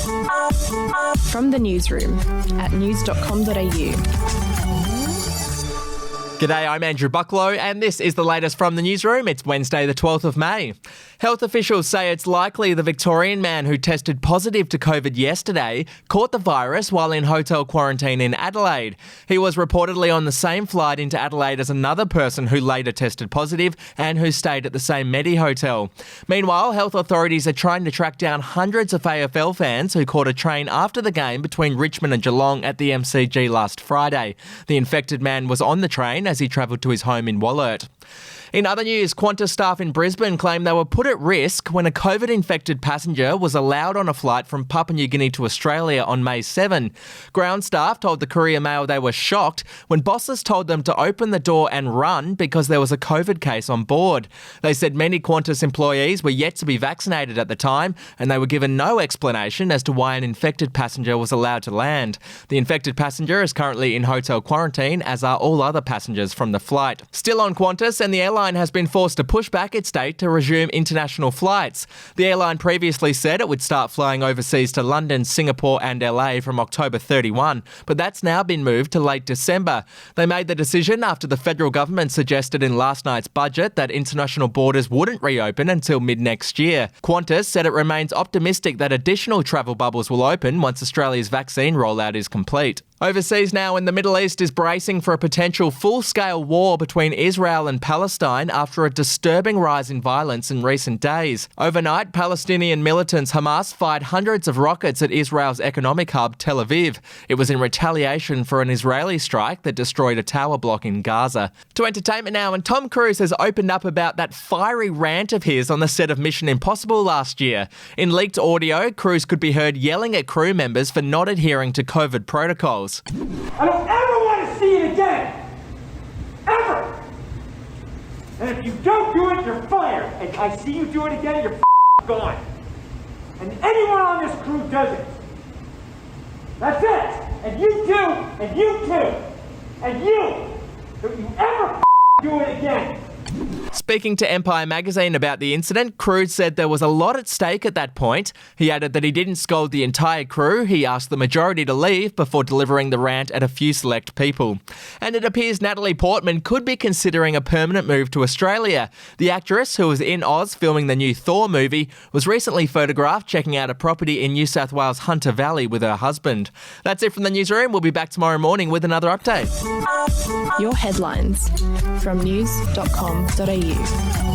From the newsroom at news.com.au. G'day, I'm Andrew Bucklow and this is the latest from the newsroom. It's Wednesday the 12th of May. Health officials say it's likely the Victorian man who tested positive to COVID yesterday caught the virus while in hotel quarantine in Adelaide. He was reportedly on the same flight into Adelaide as another person who later tested positive and who stayed at the same Medi hotel. Meanwhile, health authorities are trying to track down hundreds of AFL fans who caught a train after the game between Richmond and Geelong at the MCG last Friday. The infected man was on the train as he travelled to his home in Wollert. In other news, Qantas staff in Brisbane claim they were put at risk when a COVID-infected passenger was allowed on a flight from Papua New Guinea to Australia on May 7. Ground staff told the Courier Mail they were shocked when bosses told them to open the door and run because there was a COVID case on board. They said many Qantas employees were yet to be vaccinated at the time and they were given no explanation as to why an infected passenger was allowed to land. The infected passenger is currently in hotel quarantine, as are all other passengers from the flight. Still on Qantas, and the airline has been forced to push back its date to resume international flights. The airline previously said it would start flying overseas to London, Singapore and LA from October 31, but that's now been moved to late December. They made the decision after the federal government suggested in last night's budget that international borders wouldn't reopen until mid-next year. Qantas said it remains optimistic that additional travel bubbles will open once Australia's vaccine rollout is complete. Overseas now, in the Middle East is bracing for a potential full-scale war between Israel and Palestine after a disturbing rise in violence in recent days. Overnight, Palestinian militants Hamas fired hundreds of rockets at Israel's economic hub, Tel Aviv. It was in retaliation for an Israeli strike that destroyed a tower block in Gaza. To entertainment now, and Tom Cruise has opened up about that fiery rant of his on the set of Mission Impossible last year. In leaked audio, Cruise could be heard yelling at crew members for not adhering to COVID protocols. I don't ever want to see it again. Ever. And if you don't do it, you're fired. And I see you do it again, you're gone. And anyone on this crew does it. That's it. And you too. And you too. And you. Don't you ever do it again. Speaking to Empire magazine about the incident, Cruise said there was a lot at stake at that point. He added that he didn't scold the entire crew. He asked the majority to leave before delivering the rant at a few select people. And it appears Natalie Portman could be considering a permanent move to Australia. The actress, who was in Oz filming the new Thor movie, was recently photographed checking out a property in New South Wales Hunter Valley with her husband. That's it from the newsroom. We'll be back tomorrow morning with another update. Your headlines from news.com.au.